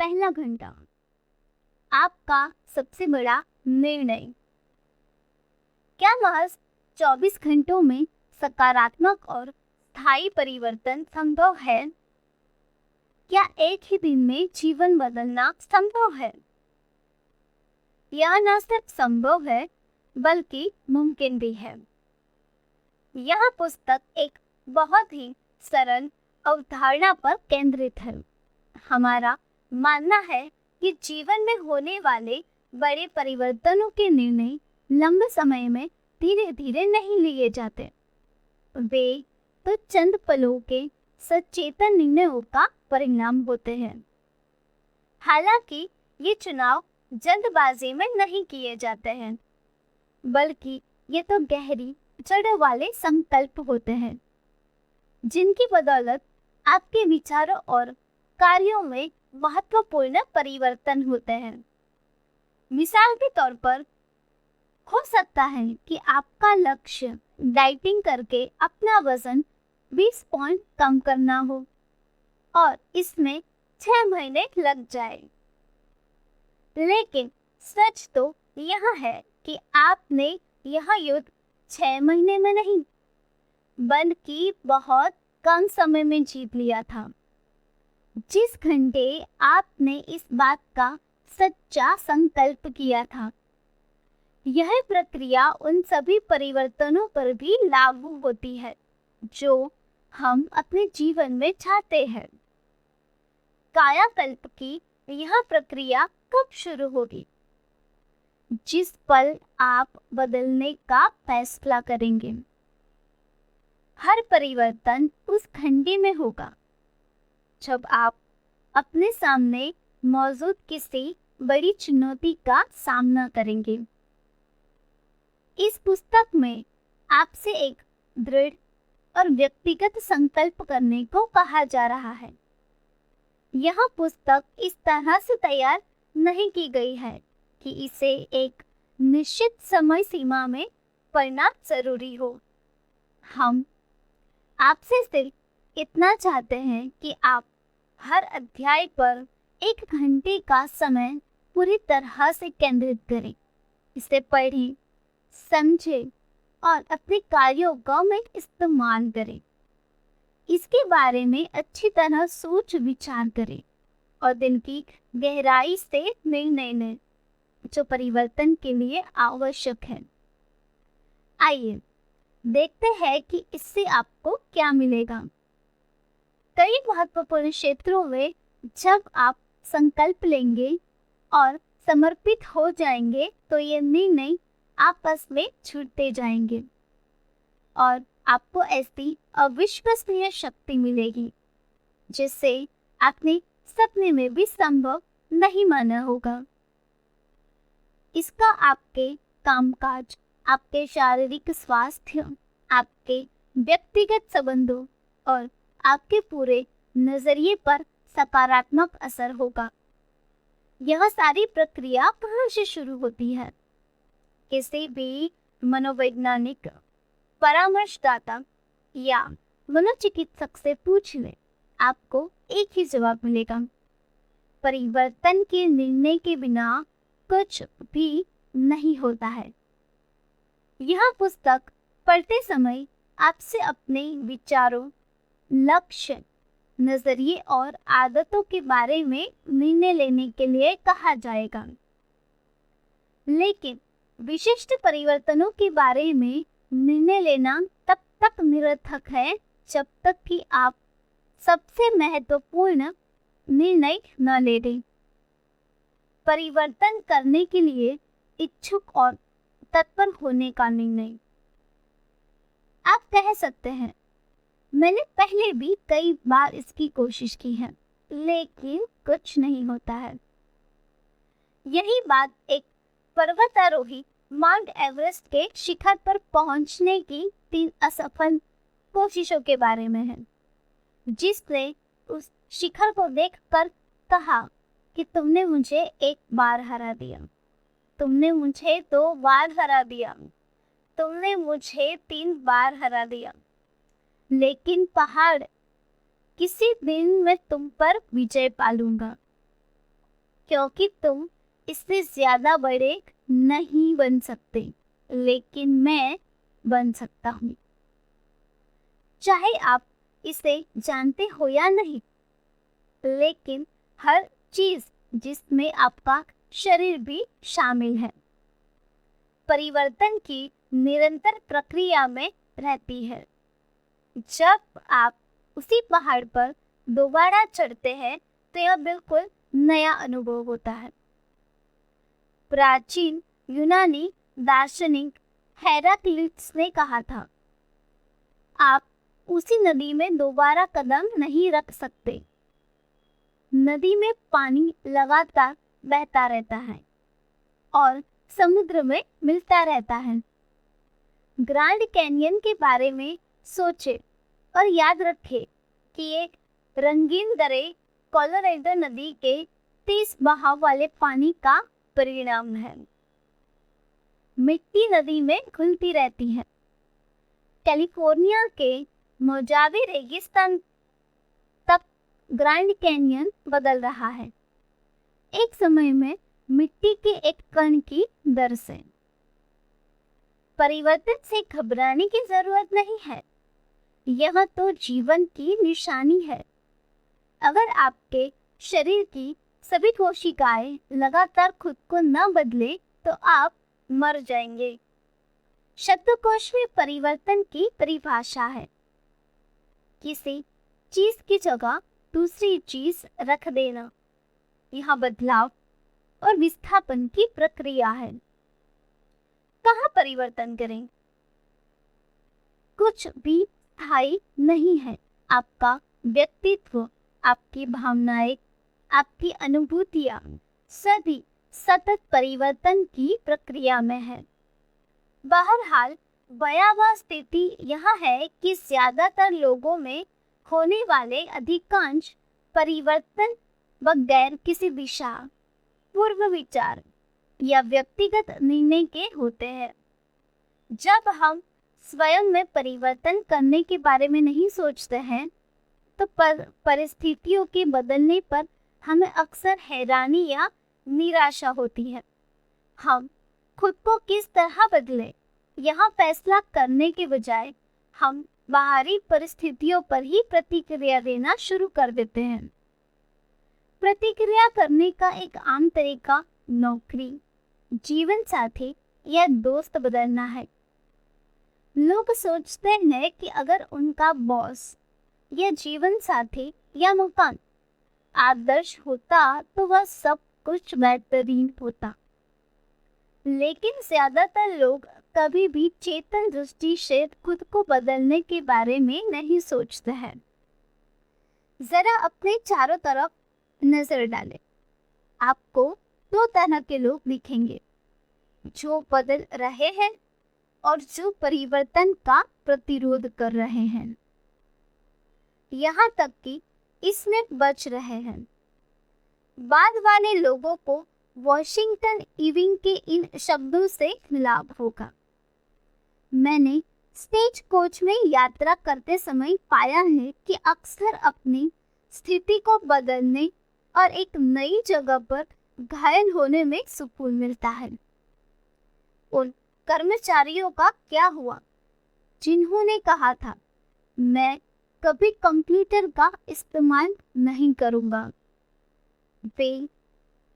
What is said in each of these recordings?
पहला घंटा, आपका सबसे बड़ा निर्णय। क्या महज 24 घंटों में सकारात्मक और स्थायी परिवर्तन संभव है? क्या एक ही दिन में जीवन बदलना संभव है? यह न सिर्फ संभव है बल्कि मुमकिन भी है। यह पुस्तक एक बहुत ही सरल अवधारणा पर केंद्रित है। हमारा मानना है कि जीवन में होने वाले बड़े परिवर्तनों के निर्णय लंबे समय में धीरे धीरे नहीं लिए जाते, वे तो चंद पलों के सचेतन निर्णयों का परिणाम होते हैं। हालांकि ये चुनाव जल्दबाजी में नहीं किए जाते हैं, बल्कि ये तो गहरी जड़ वाले संकल्प होते हैं, जिनकी बदौलत आपके विचारों और कार्यों में महत्वपूर्ण परिवर्तन होते हैं। मिसाल के तौर पर हो सकता है कि आपका लक्ष्य डाइटिंग करके अपना वजन 20 पॉइंट कम करना हो और इसमें 6 महीने लग जाए। लेकिन सच तो यह है कि आपने यह युद्ध 6 महीने में नहीं बल्कि बहुत कम समय में जीत लिया था। जिस घंटे आपने इस बात का सच्चा संकल्प किया था, यह प्रक्रिया उन सभी परिवर्तनों पर भी लागू होती है जो हम अपने जीवन में चाहते हैं। कायाकल्प की यह प्रक्रिया कब शुरू होगी? जिस पल आप बदलने का फैसला करेंगे। हर परिवर्तन उस घंटे में होगा जब आप अपने सामने मौजूद किसी बड़ी चुनौती का सामना करेंगे। इस पुस्तक में आपसे एक दृढ़ और व्यक्तिगत संकल्प करने को कहा जा रहा है। यह पुस्तक इस तरह से तैयार नहीं की गई है कि इसे एक निश्चित समय सीमा में पढ़ना जरूरी हो। हम आपसे सिर्फ इतना चाहते हैं कि आप हर अध्याय पर 1 घंटे का समय पूरी तरह से केंद्रित करें, इसे पढ़ें, समझें और अपने कार्यों का में इस्तेमाल करें। इसके बारे में अच्छी तरह सोच विचार करें और दिन की गहराई से निर्णय लें जो परिवर्तन के लिए आवश्यक है। आइए देखते हैं कि इससे आपको क्या मिलेगा। कई महत्वपूर्ण क्षेत्रों में जब आप संकल्प लेंगे और समर्पित हो जाएंगे तो ये निर्णय आपस में छूटते जाएंगे और आपको ऐसी अविश्वसनीय शक्ति मिलेगी जिससे आपने सपने में भी संभव नहीं माना होगा। इसका आपके कामकाज, आपके शारीरिक स्वास्थ्य, आपके व्यक्तिगत संबंधों और आपके पूरे नजरिए पर सकारात्मक असर होगा। यह सारी प्रक्रिया कहाँ से शुरू होती है? किसी भी मनोवैज्ञानिक, परामर्शदाता या मनोचिकित्सक से पूछ लें, आपको एक ही जवाब मिलेगा। परिवर्तन के निर्णय के बिना कुछ भी नहीं होता है। यह पुस्तक पढ़ते समय आपसे अपने विचारों, लक्ष्य, नजरिए और आदतों के बारे में निर्णय लेने के लिए कहा जाएगा। लेकिन विशिष्ट परिवर्तनों के बारे में निर्णय लेना तब तक निरर्थक है जब तक कि आप सबसे महत्वपूर्ण निर्णय न ले लें। परिवर्तन करने के लिए इच्छुक और तत्पर होने का निर्णय। आप कह सकते हैं, मैंने पहले भी कई बार इसकी कोशिश की है लेकिन कुछ नहीं होता है। यही बात एक पर्वतारोही माउंट एवरेस्ट के शिखर पर पहुंचने की 3 असफल कोशिशों के बारे में है, जिसने उस शिखर को देखकर कहा कि तुमने मुझे 1 बार हरा दिया, तुमने मुझे 2 बार हरा दिया, तुमने मुझे 3 बार हरा दिया, लेकिन पहाड़, किसी दिन मैं तुम पर विजय पालूंगा। क्योंकि तुम इससे ज्यादा बड़े नहीं बन सकते, लेकिन मैं बन सकता हूँ। चाहे आप इसे जानते हो या नहीं, लेकिन हर चीज जिसमें आपका शरीर भी शामिल है, परिवर्तन की निरंतर प्रक्रिया में रहती है। जब आप उसी पहाड़ पर दोबारा चढ़ते हैं तो यह बिल्कुल नया अनुभव होता है। प्राचीन यूनानी दार्शनिक हेराक्लिटस ने कहा था, आप उसी नदी में दोबारा कदम नहीं रख सकते। नदी में पानी लगातार बहता रहता है और समुद्र में मिलता रहता है। ग्रैंड कैन्यन के बारे में सोचे और याद रखें कि एक रंगीन दरें कोलोराडो नदी के तेज बहाव वाले पानी का परिणाम है। मिट्टी नदी में घुलती रहती है। कैलिफोर्निया के मोजावे रेगिस्तान तक ग्रैंड कैन्यन बदल रहा है, एक समय में मिट्टी के एक कण की दर से। परिवर्तन से घबराने की जरूरत नहीं है, यह तो जीवन की निशानी है। अगर आपके शरीर की सभी कोशिकाएं लगातार खुद को न बदले तो आप मर जाएंगे। शब्दकोश में परिवर्तन की परिभाषा है, किसी चीज की जगह दूसरी चीज रख देना। यह बदलाव और विस्थापन की प्रक्रिया है। कहाँ परिवर्तन करें? कुछ भी स्थायी नहीं है। आपका व्यक्तित्व, आपकी भावनाएं, आपकी अनुभूतियां सभी सतत परिवर्तन की प्रक्रिया में है। बहरहाल भयावह स्थिति यह है कि ज्यादातर लोगों में होने वाले अधिकांश परिवर्तन बगैर किसी दिशा, पूर्व विचार या व्यक्तिगत निर्णय के होते हैं। जब हम स्वयं में परिवर्तन करने के बारे में नहीं सोचते हैं तो परिस्थितियों के बदलने पर हमें अक्सर हैरानी या निराशा होती है। हम खुद को किस तरह बदलें, यह फैसला करने के बजाय हम बाहरी परिस्थितियों पर ही प्रतिक्रिया देना शुरू कर देते हैं। प्रतिक्रिया करने का एक आम तरीका नौकरी, जीवन साथी या दोस्त बदलना है। लोग सोचते हैं कि अगर उनका बॉस या जीवन साथी या मकान आदर्श होता तो वह सब कुछ बेहतरीन होता, लेकिन ज्यादातर लोग कभी भी चेतन दृष्टि से खुद को बदलने के बारे में नहीं सोचते हैं। जरा अपने चारों तरफ नजर डालें। आपको दो तरह के लोग दिखेंगे, जो बदल रहे हैं और जो परिवर्तन का प्रतिरोध कर रहे हैं, यहाँ तक कि इसमें बच रहे हैं। बाद वाले लोगों को वॉशिंगटन इविंग के इन शब्दों से लाभ होगा। मैंने स्टेज कोच में यात्रा करते समय पाया है कि अक्सर अपनी स्थिति को बदलने और एक नई जगह पर घायल होने में सुकून मिलता है। उन कर्मचारियों का क्या हुआ जिन्होंने कहा था, मैं कभी कंप्यूटर का इस्तेमाल नहीं करूंगा? वे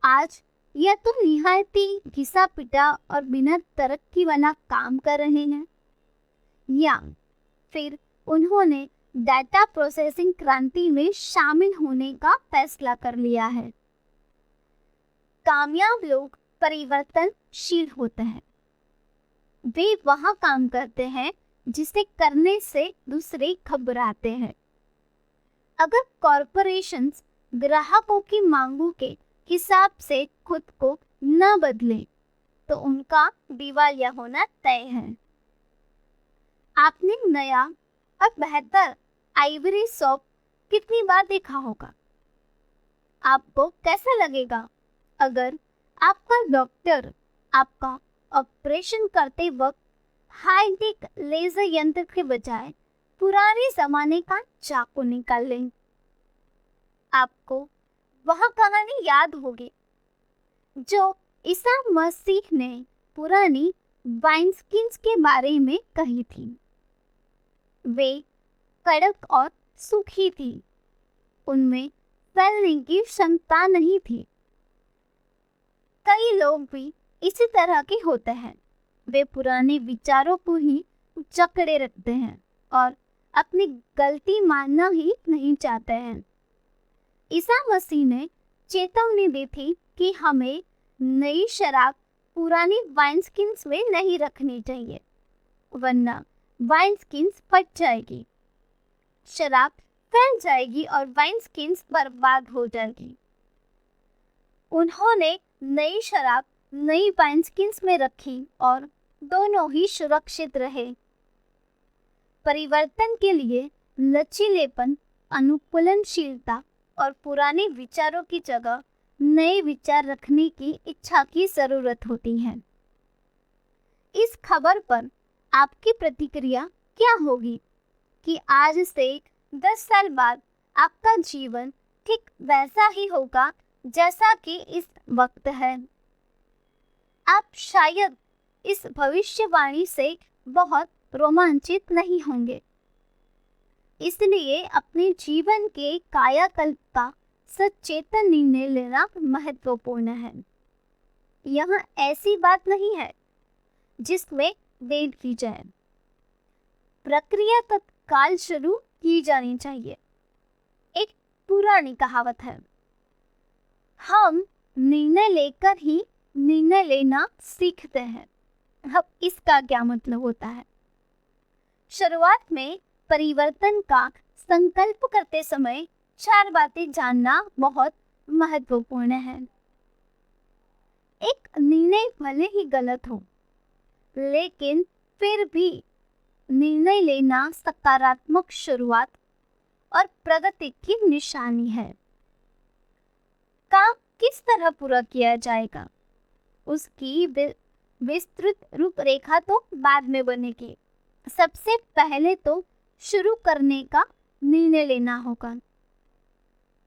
आज या तो निहायती घिसा पिटा और बिना तरक्की वाला काम कर रहे हैं, या फिर उन्होंने डाटा प्रोसेसिंग क्रांति में शामिल होने का फैसला कर लिया है। कामयाब लोग परिवर्तनशील होते हैं। वे वहाँ काम करते हैं जिसे करने से दूसरे घबराते हैं। अगर कॉरपोरेशंस ग्राहकों की मांगों के हिसाब से खुद को न बदलें तो उनका दिवालिया होना तय है। आपने नया और बेहतर आइवरी शॉप कितनी बार देखा होगा? आपको कैसा लगेगा अगर आपका डॉक्टर आपका ऑपरेशन करते वक्त हाईटेक लेजर यंत्र के बजाय पुराने जमाने का चाकू निकाल लें? आपको वह कहानी याद होगी जो ईसा मसीह ने पुरानी वाइनस्किन्स के बारे में कही थी। वे कड़क और सूखी थी, उनमें फैलने की क्षमता नहीं थी। कई लोग भी इसी तरह के होते हैं, वे पुराने विचारों को ही जकड़े रखते हैं और अपनी गलती मानना ही नहीं चाहते हैं। ईसा मसीह ने चेतावनी दी थी कि हमें नई शराब पुरानी वाइनस्किन्स में नहीं रखनी चाहिए, वरना वाइनस्किन्स फट जाएगी, शराब फैल जाएगी और वाइनस्किन्स बर्बाद हो जाएगी। उन्होंने नई शराब नई वाइनस्किन्स में रखी और दोनों ही सुरक्षित रहे। परिवर्तन के लिए लचीलेपन, अनुकूलनशीलता और पुराने विचारों की जगह नए विचार रखने की इच्छा की जरूरत होती है। इस खबर पर आपकी प्रतिक्रिया क्या होगी कि आज से 10 साल बाद आपका जीवन ठीक वैसा ही होगा जैसा कि इस वक्त है? आप शायद इस भविष्यवाणी से बहुत रोमांचित नहीं होंगे। इसलिए अपने जीवन के कायाकल्प का सचेतन निर्णय लेना महत्वपूर्ण है। यह ऐसी बात नहीं है जिसमें देर की जाए। प्रक्रिया तत्काल शुरू की जानी चाहिए। एक पुरानी कहावत है, हम निर्णय लेकर ही निर्णय लेना सीखते हैं। अब इसका क्या मतलब होता है? शुरुआत में परिवर्तन का संकल्प करते समय 4 बातें जानना बहुत महत्वपूर्ण है। एक निर्णय भले ही गलत हो, लेकिन फिर भी निर्णय लेना सकारात्मक शुरुआत और प्रगति की निशानी है। काम किस तरह पूरा किया जाएगा, उसकी विस्तृत रूपरेखा तो बाद में बनेगी। सबसे पहले तो शुरू करने का निर्णय लेना होगा।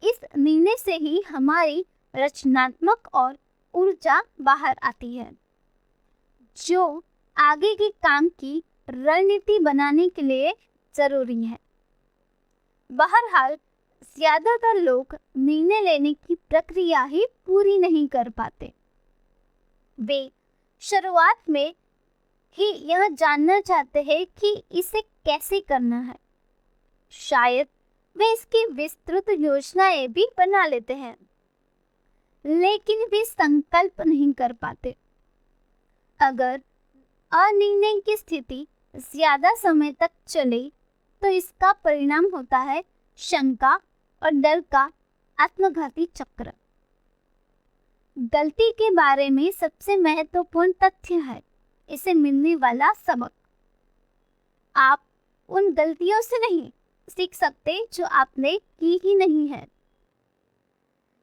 इस निर्णय से ही हमारी रचनात्मक और ऊर्जा बाहर आती है, जो आगे के काम की रणनीति बनाने के लिए जरूरी है। बहरहाल ज्यादातर लोग निर्णय लेने की प्रक्रिया ही पूरी नहीं कर पाते। वे शुरुआत में ही यह जानना चाहते हैं कि इसे कैसे करना है। शायद वे इसकी विस्तृत योजनाएं भी बना लेते हैं, लेकिन वे संकल्प नहीं कर पाते। अगर अनिर्णय की स्थिति ज्यादा समय तक चले तो इसका परिणाम होता है शंका और डर का आत्मघाती चक्र। गलती के बारे में सबसे महत्वपूर्ण तथ्य है इसे मिलने वाला सबक। आप उन गलतियों से नहीं सीख सकते जो आपने की ही नहीं है।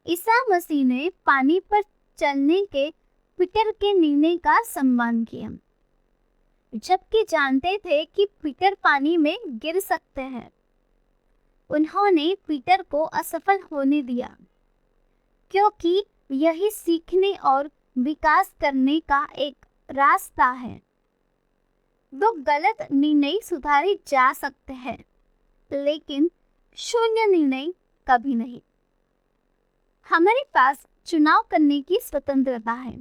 ईसा मसीह ने पानी पर चलने के पीटर के निर्णय का सम्मान किया, जबकि जानते थे कि पीटर पानी में गिर सकते हैं। उन्होंने पीटर को असफल होने दिया, क्योंकि यही सीखने और विकास करने का एक रास्ता है। दो गलत निर्णय सुधारे जा सकते हैं, लेकिन शून्य निर्णय कभी नहीं। हमारे पास चुनाव करने की स्वतंत्रता है।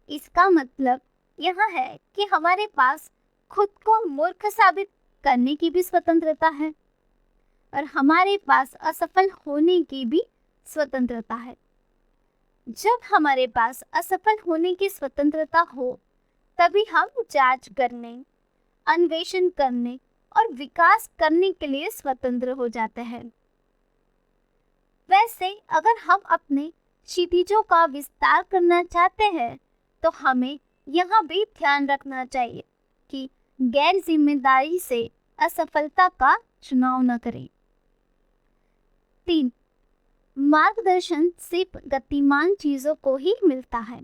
इसका मतलब यह है कि हमारे पास खुद को मूर्ख साबित करने की भी स्वतंत्रता है और हमारे पास असफल होने की भी स्वतंत्रता है। जब हमारे पास असफल होने की स्वतंत्रता हो, तभी हम जांच करने, अन्वेषण करने और विकास करने के लिए स्वतंत्र हो जाते हैं। वैसे अगर हम अपने क्षितिजों का विस्तार करना चाहते हैं, तो हमें यह भी ध्यान रखना चाहिए कि गैर जिम्मेदारी से असफलता का चुनाव न करें। 3. मार्गदर्शन सिर्फ गतिमान चीजों को ही मिलता है।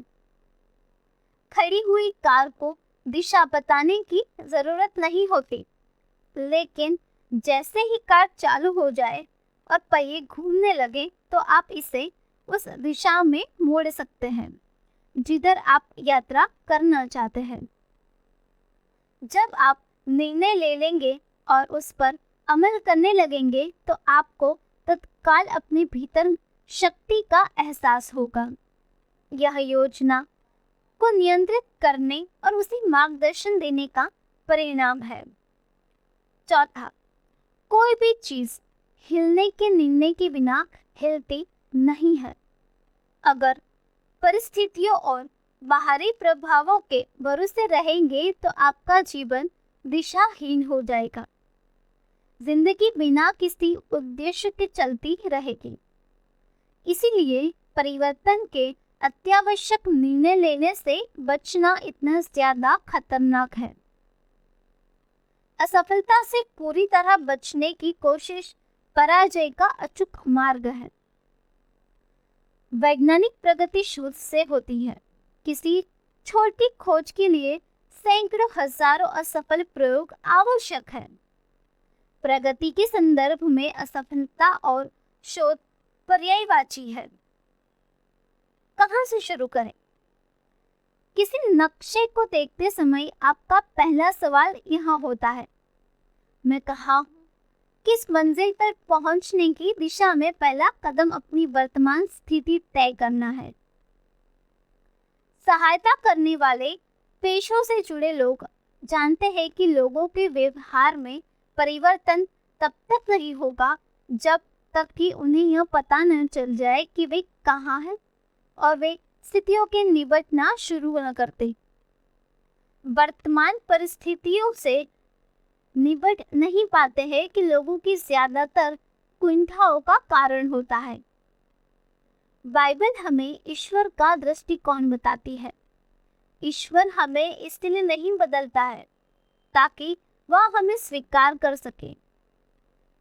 खड़ी हुई कार को दिशा बताने की जरूरत नहीं होती, लेकिन जैसे ही कार चालू हो जाए और पहिए घूमने लगे तो आप इसे उस दिशा में मोड़ सकते हैं। जिधर आप यात्रा करना चाहते हैं। जब आप निर्णय ले लेंगे और उस पर अमल करने लगेंगे तो आपको तत्काल अपने भीतर शक्ति का एहसास होगा। यह योजना को नियंत्रित करने और उसी मार्गदर्शन देने का परिणाम है। चौथा, कोई भी चीज हिलने के निर्णय के बिना हिलती नहीं है। अगर परिस्थितियों और बाहरी प्रभावों के भरोसे रहेंगे तो आपका जीवन दिशाहीन हो जाएगा। जिंदगी बिना किसी उद्देश्य के चलती रहेगी। इसीलिए परिवर्तन के अत्यावश्यक निर्णय लेने से बचना इतना ज्यादा खतरनाक है। असफलता से पूरी तरह बचने की कोशिश पराजय का अचूक मार्ग है। वैज्ञानिक प्रगति शोध से होती है। किसी छोटी खोज के लिए सैकड़ों हजारों असफल प्रयोग आवश्यक है। प्रगति के संदर्भ में असफलता और शोध पर्यायवाची है। कहां से शुरू करें? किसी नक्शे को देखते समय आपका पहला सवाल यहाँ होता है, मैं कहाँ हूँ? किस मंजिल पर पहुंचने की दिशा में पहला कदम अपनी वर्तमान स्थिति तय करना है। सहायता करने वाले पेशों से जुड़े लोग जानते हैं कि लोगों के व्यवहार में परिवर्तन तब तक नहीं होगा जब तक कि उन्हें यह पता न चल जाए कि वे कहाँ हैं और वे स्थितियों के निपटना शुरू न करते। वर्तमान परिस्थितियों से निपट नहीं पाते हैं कि लोगों की ज्यादातर कुंठाओं का कारण होता है। बाइबल हमें ईश्वर का दृष्टिकोण बताती है। ईश्वर हमें इसलिए नहीं बदलता है ताकि वह हमें स्वीकार कर सके।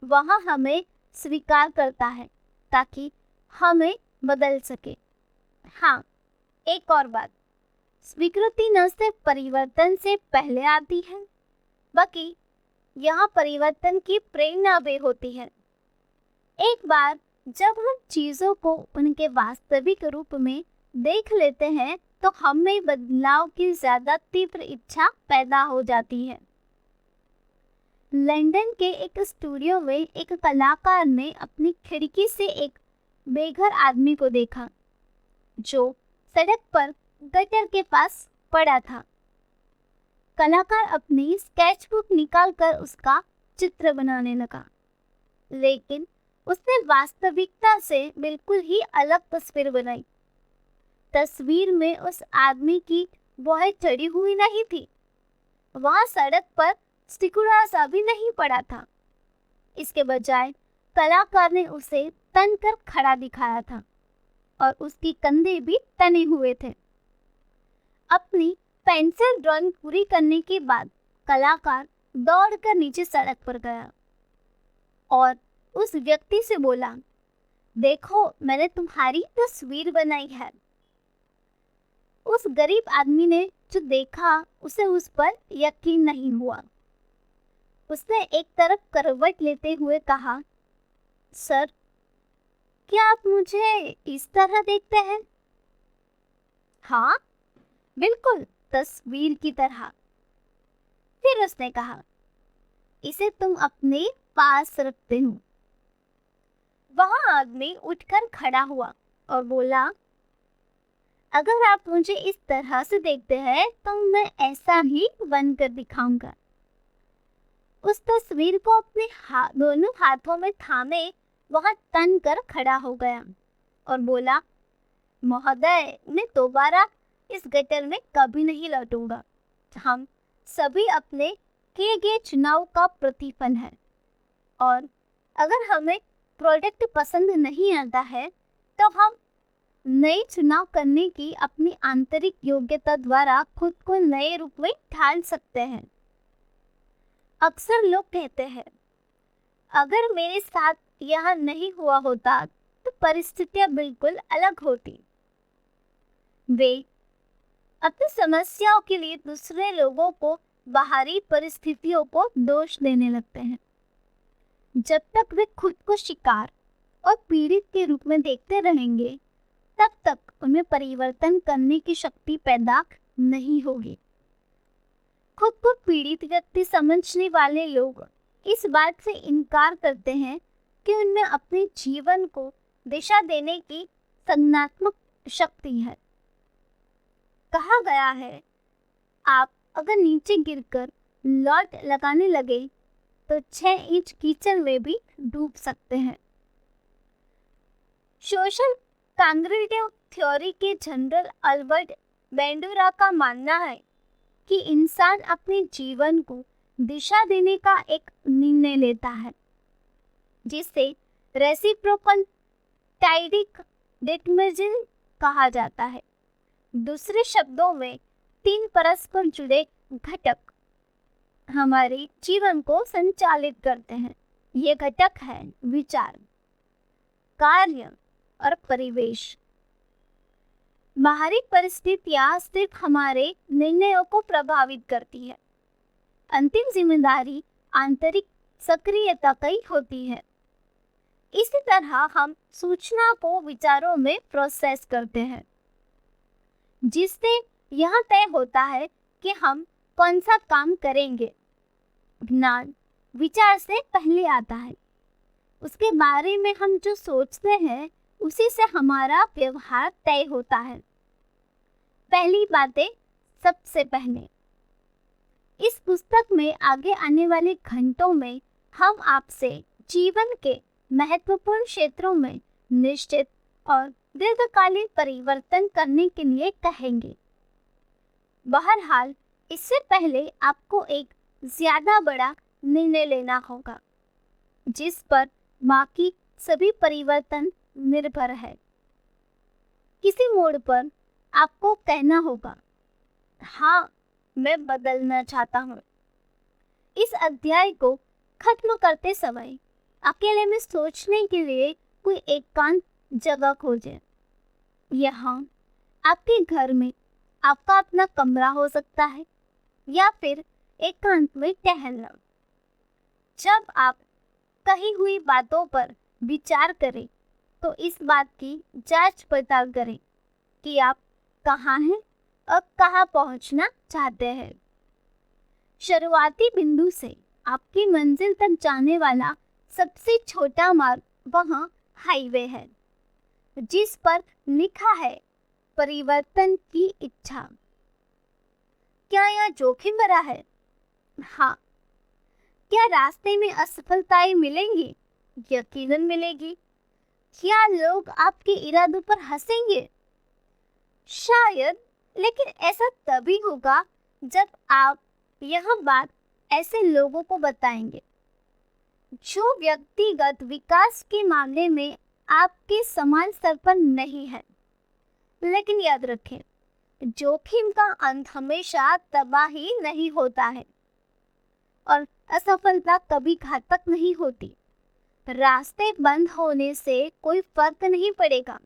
वह हमें स्वीकार करता है ताकि हमें बदल सके। हाँ, एक और बात, स्वीकृति न सिर्फ परिवर्तन से पहले आती है बल्कि यहाँ परिवर्तन की प्रेरणा भी होती है। एक बार जब हम चीजों को उनके वास्तविक रूप में देख लेते हैं तो हमें बदलाव की ज्यादा तीव्र इच्छा पैदा हो जाती है। लंदन के एक स्टूडियो में एक कलाकार ने अपनी खिड़की से एक बेघर आदमी को देखा जो सड़क पर गटर के पास पड़ा था। कलाकार अपनी स्केचबुक निकालकर उसका चित्र बनाने लगा, लेकिन उसने वास्तविकता से बिल्कुल ही अलग तस्वीर बनाई। तस्वीर में उस आदमी की वह चढ़ी हुई नहीं थी। वहां सड़क पर सिकुड़ा सा भी नहीं पड़ा था। इसके बजाय कलाकार ने उसे तन कर खड़ा दिखाया था और उसकी कंधे भी तने हुए थे। अपनी पेंसिल ड्राइंग पूरी करने के बाद कलाकार दौड़कर नीचे सड़क पर गया और उस व्यक्ति से बोला, देखो मैंने तुम्हारी तस्वीर बनाई है। उस गरीब आदमी ने जो देखा उसे उस पर यकीन नहीं हुआ। उसने एक तरफ करवट लेते हुए कहा, सर, क्या आप मुझे इस तरह देखते हैं? हाँ, बिल्कुल तस्वीर की तरह। फिर उसने कहा, इसे तुम अपने पास रखते हो। वह आदमी उठकर खड़ा हुआ और बोला, अगर आप मुझे इस तरह से देखते हैं तो मैं ऐसा ही बनकर दिखाऊंगा। उस तस्वीर को अपने दोनों हाथों में थामे वहां तन कर खड़ा हो गया और बोला, महोदय, मैं दोबारा इस गटर में कभी नहीं लौटूंगा। हम सभी अपने किए गए चुनाव का प्रतिफल है और अगर हमें प्रोडक्ट पसंद नहीं आता है तो हम नए चुनाव करने की अपनी आंतरिक योग्यता द्वारा खुद को नए रूप में ढाल सकते हैं। अक्सर लोग कहते हैं, अगर मेरे साथ यह नहीं हुआ होता तो परिस्थितियां बिल्कुल अलग होती। वे अपनी समस्याओं के लिए दूसरे लोगों को बाहरी परिस्थितियों को दोष देने लगते हैं। जब तक वे खुद को शिकार और पीड़ित के रूप में देखते रहेंगे, तब तक उनमें परिवर्तन करने की शक्ति पैदा नहीं होगी। खुद को पीड़ित व्यक्ति समझने वाले लोग इस बात से इनकार करते हैं कि उनमें अपने जीवन को दिशा देने की संज्ञानात्मक शक्ति है। कहा गया है, आप अगर नीचे गिरकर लौट लगाने लगे तो 6 इंच कीचड़ में भी डूब सकते हैं। सोशल कॉग्निटिव थ्योरी के जनरल अल्बर्ट बैंडुरा का मानना है कि इंसान अपने जीवन को दिशा देने का एक निर्णय लेता है, जिसे रेसिप्रोकल टाइडिक डिटर्मिनिज्म कहा जाता है। दूसरे शब्दों में 3 परस्पर जुड़े घटक हमारे जीवन को संचालित करते हैं। ये घटक है विचार, कार्य और परिवेश। बाहरी परिस्थितियां सिर्फ हमारे निर्णयों को प्रभावित करती है। अंतिम जिम्मेदारी आंतरिक सक्रियता की होती है। इसी तरह हम सूचना को विचारों में प्रोसेस करते हैं, जिससे यह तय होता है कि हम कौन सा काम करेंगे। ज्ञान विचार से पहले आता है। उसके बारे में हम जो सोचते हैं उसी से हमारा व्यवहार तय होता है। पहली बातें सबसे पहले। इस पुस्तक में आगे आने वाले घंटों में हम आपसे जीवन के महत्वपूर्ण क्षेत्रों में निश्चित और दीर्घकालीन परिवर्तन करने के लिए कहेंगे। बहरहाल, इससे पहले आपको एक ज्यादा बड़ा निर्णय लेना होगा, जिस पर बाकी सभी परिवर्तन निर्भर है। किसी मोड़ पर आपको कहना होगा, हाँ, मैं बदलना चाहता हूँ। इस अध्याय को खत्म करते समय अकेले में सोचने के लिए कोई एकांत जगह खोजें। यहाँ आपके घर में आपका अपना कमरा हो सकता है या फिर एकांत में टहलना। जब आप कही हुई बातों पर विचार करें तो इस बात की जांच पड़ताल करें कि आप कहाँ हैं और कहाँ पहुँचना चाहते हैं। शुरुआती बिंदु से आपकी मंजिल तक जाने वाला सबसे छोटा मार्ग वहाँ हाईवे है, जिस पर लिखा है परिवर्तन की इच्छा। क्या यह जोखिम भरा है? हाँ। क्या रास्ते में असफलताएं मिलेंगी? यकीनन मिलेगी। क्या लोग आपके इरादों पर हंसेंगे? शायद, लेकिन ऐसा तभी होगा जब आप यह बात ऐसे लोगों को बताएंगे जो व्यक्तिगत विकास के मामले में आपके समान स्तर पर नहीं है। लेकिन याद रखें, जोखिम का अंत हमेशा तबाही नहीं होता है और असफलता कभी घातक नहीं होती। रास्ते बंद होने से कोई फर्क नहीं पड़ेगा,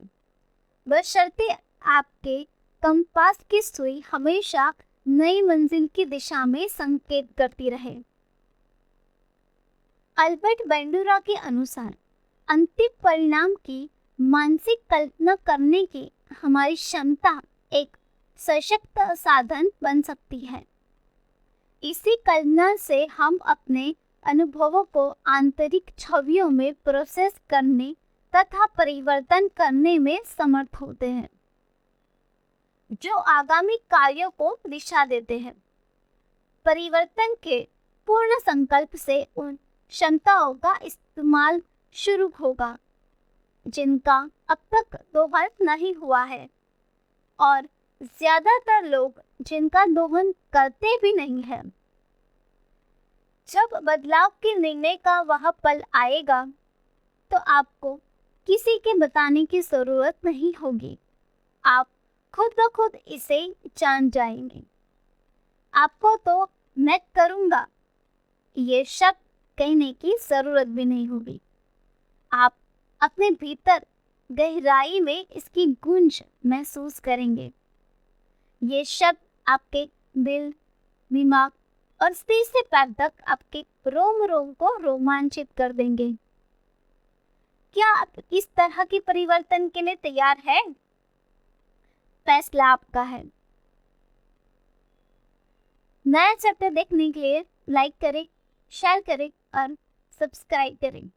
बशर्ते आपके कंपास की सुई हमेशा नई मंजिल की दिशा में संकेत करती रहे। अल्बर्ट बैंडुरा के अनुसार अंतिम परिणाम की मानसिक कल्पना करने की हमारी क्षमता एक सशक्त साधन बन सकती है। इसी कल्पना से हम अपने अनुभवों को आंतरिक छवियों में प्रोसेस करने तथा परिवर्तन करने में समर्थ होते हैं, जो आगामी कार्यों को दिशा देते हैं। परिवर्तन के पूर्ण संकल्प से उन क्षमताओं का इस्तेमाल शुरू होगा जिनका अब तक दोहन नहीं हुआ है, और ज्यादातर लोग जिनका दोहन करते भी नहीं है। जब बदलाव के निर्णय का वह पल आएगा तो आपको किसी के बताने की जरूरत नहीं होगी। आप खुद ब खुद इसे जान जाएंगे। आपको तो मैं करूँगा ये शब्द कहने की जरूरत भी नहीं होगी। आप अपने भीतर गहराई में इसकी गूंज महसूस करेंगे। ये शब्द आपके दिल, दिमाग और सिर से पैर तक आपके रोम रोम को रोमांचित कर देंगे। क्या आप इस तरह के परिवर्तन के लिए तैयार हैं? फैसला आपका है। नया चैप्टर देखने के लिए लाइक करें, शेयर करें और सब्सक्राइब करें।